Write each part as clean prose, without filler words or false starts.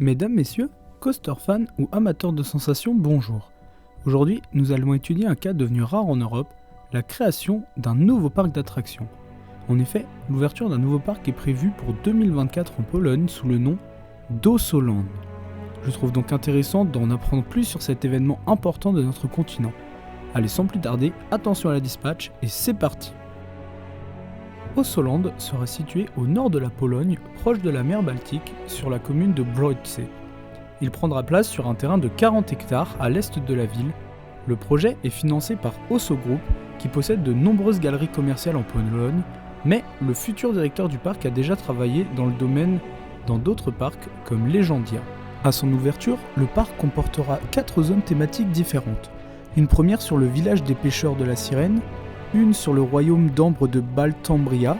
Mesdames, messieurs, coaster fans ou amateurs de sensations, bonjour. Aujourd'hui, nous allons étudier un cas devenu rare en Europe, la création d'un nouveau parc d'attractions. En effet, l'ouverture d'un nouveau parc est prévue pour 2024 en Pologne sous le nom d'Osoland. Je trouve donc intéressant d'en apprendre plus sur cet événement important de notre continent. Allez, sans plus tarder, attention à la dispatch et c'est parti. Osoland sera situé au nord de la Pologne, proche de la mer Baltique, sur la commune de Brodce. Il prendra place sur un terrain de 40 hectares à l'est de la ville. Le projet est financé par Oso Group, qui possède de nombreuses galeries commerciales en Pologne, mais le futur directeur du parc a déjà travaillé dans le domaine dans d'autres parcs comme Legendia. À son ouverture, le parc comportera 4 zones thématiques différentes. Une première sur le village des pêcheurs de la Sirène, une sur le royaume d'Ambre de Baltambria,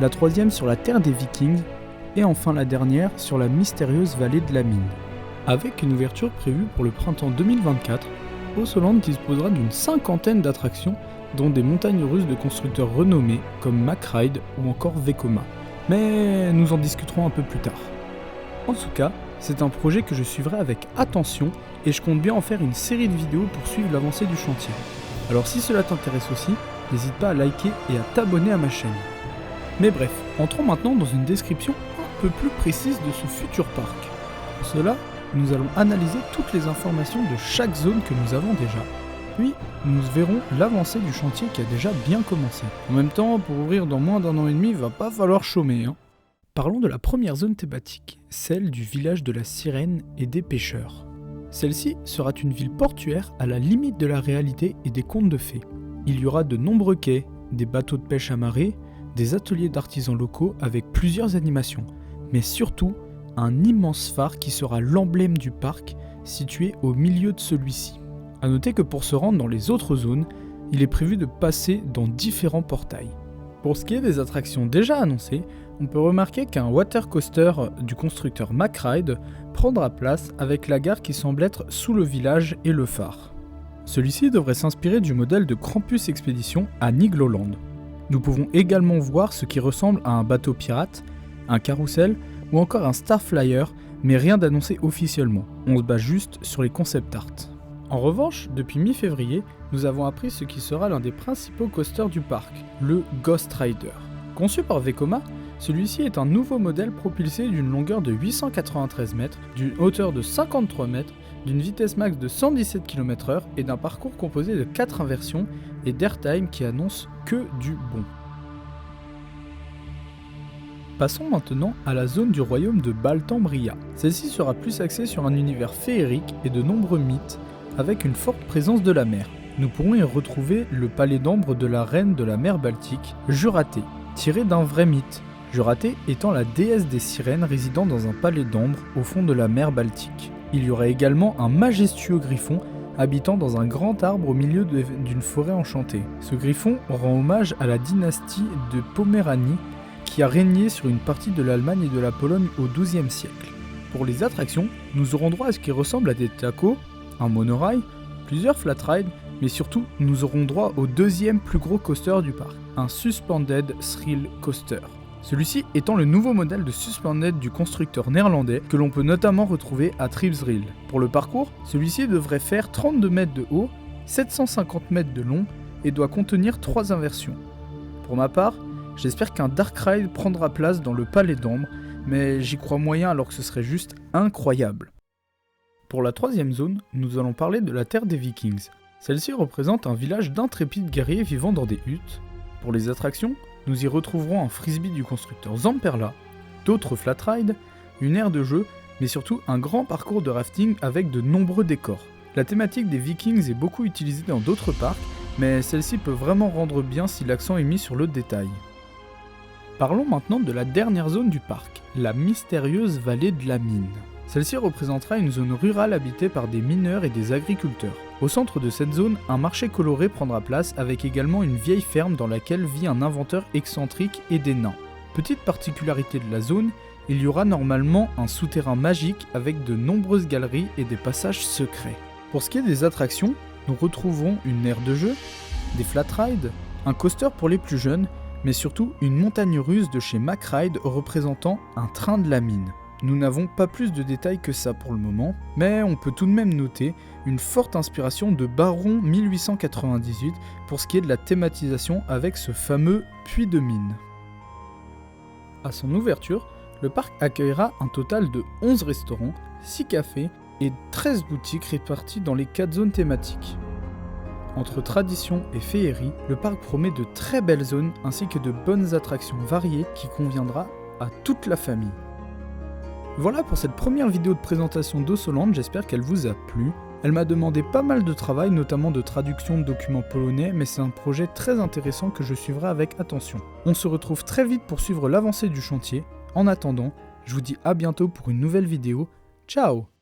la troisième sur la terre des Vikings, et enfin la dernière sur la mystérieuse vallée de la mine. Avec une ouverture prévue pour le printemps 2024, Osoland disposera d'une cinquantaine d'attractions, dont des montagnes russes de constructeurs renommés comme McRide ou encore Vekoma. Mais nous en discuterons un peu plus tard. En tout cas, c'est un projet que je suivrai avec attention et je compte bien en faire une série de vidéos pour suivre l'avancée du chantier. Alors si cela t'intéresse aussi, n'hésite pas à liker et à t'abonner à ma chaîne. Mais bref, entrons maintenant dans une description un peu plus précise de ce futur parc. Pour cela, nous allons analyser toutes les informations de chaque zone que nous avons déjà. Puis, nous verrons l'avancée du chantier qui a déjà bien commencé. En même temps, pour ouvrir dans moins d'1 an et demi, il va pas falloir chômer. Parlons de la première zone thématique, celle du village de la Sirène et des pêcheurs. Celle-ci sera une ville portuaire à la limite de la réalité et des contes de fées. Il y aura de nombreux quais, des bateaux de pêche amarrés, des ateliers d'artisans locaux avec plusieurs animations, mais surtout un immense phare qui sera l'emblème du parc, situé au milieu de celui-ci. A noter que pour se rendre dans les autres zones, il est prévu de passer dans différents portails. Pour ce qui est des attractions déjà annoncées, on peut remarquer qu'un water coaster du constructeur McRide prendra place avec la gare qui semble être sous le village et le phare. Celui-ci devrait s'inspirer du modèle de Krampus Expedition à Nigloland. Nous pouvons également voir ce qui ressemble à un bateau pirate, un carrousel ou encore un Starflyer, mais rien d'annoncé officiellement, on se base juste sur les concept art. En revanche, depuis mi-février, nous avons appris ce qui sera l'un des principaux coasters du parc, le Ghost Rider. Conçu par Vekoma, celui-ci est un nouveau modèle propulsé d'une longueur de 893 mètres, d'une hauteur de 53 mètres, d'une vitesse max de 117 km/h et d'un parcours composé de 4 inversions et d'airtime qui annonce que du bon. Passons maintenant à la zone du royaume de Baltambria. Celle-ci sera plus axée sur un univers féerique et de nombreux mythes, avec une forte présence de la mer. Nous pourrons y retrouver le palais d'ambre de la reine de la mer Baltique, Juraté, tiré d'un vrai mythe. Juraté étant la déesse des sirènes résidant dans un palais d'ambre au fond de la mer Baltique. Il y aura également un majestueux griffon habitant dans un grand arbre au milieu d'une forêt enchantée. Ce griffon rend hommage à la dynastie de Poméranie qui a régné sur une partie de l'Allemagne et de la Pologne au XIIe siècle. Pour les attractions, nous aurons droit à ce qui ressemble à des tacos, un monorail, plusieurs flat rides, mais surtout nous aurons droit au deuxième plus gros coaster du parc, un Suspended Thrill Coaster. Celui-ci étant le nouveau modèle de Suspended du constructeur néerlandais que l'on peut notamment retrouver à Thrill. Pour le parcours, celui-ci devrait faire 32 mètres de haut, 750 mètres de long et doit contenir 3 inversions. Pour ma part, j'espère qu'un Dark Ride prendra place dans le Palais d'Ambre, mais j'y crois moyen alors que ce serait juste incroyable. Pour la troisième zone, nous allons parler de la terre des Vikings. Celle-ci représente un village d'intrépides guerriers vivant dans des huttes. Pour les attractions, nous y retrouverons un frisbee du constructeur Zamperla, d'autres flat rides, une aire de jeu, mais surtout un grand parcours de rafting avec de nombreux décors. La thématique des Vikings est beaucoup utilisée dans d'autres parcs, mais celle-ci peut vraiment rendre bien si l'accent est mis sur le détail. Parlons maintenant de la dernière zone du parc, la mystérieuse vallée de la mine. Celle-ci représentera une zone rurale habitée par des mineurs et des agriculteurs. Au centre de cette zone, un marché coloré prendra place avec également une vieille ferme dans laquelle vit un inventeur excentrique et des nains. Petite particularité de la zone, il y aura normalement un souterrain magique avec de nombreuses galeries et des passages secrets. Pour ce qui est des attractions, nous retrouverons une aire de jeu, des flat rides, un coaster pour les plus jeunes, mais surtout une montagne russe de chez McRide représentant un train de la mine. Nous n'avons pas plus de détails que ça pour le moment, mais on peut tout de même noter une forte inspiration de Baron 1898 pour ce qui est de la thématisation avec ce fameux puits de mine. À son ouverture, le parc accueillera un total de 11 restaurants, 6 cafés et 13 boutiques réparties dans les 4 zones thématiques. Entre tradition et féerie, le parc promet de très belles zones ainsi que de bonnes attractions variées qui conviendra à toute la famille. Voilà pour cette première vidéo de présentation d'Ossoland, j'espère qu'elle vous a plu. Elle m'a demandé pas mal de travail, notamment de traduction de documents polonais, mais c'est un projet très intéressant que je suivrai avec attention. On se retrouve très vite pour suivre l'avancée du chantier. En attendant, je vous dis à bientôt pour une nouvelle vidéo. Ciao!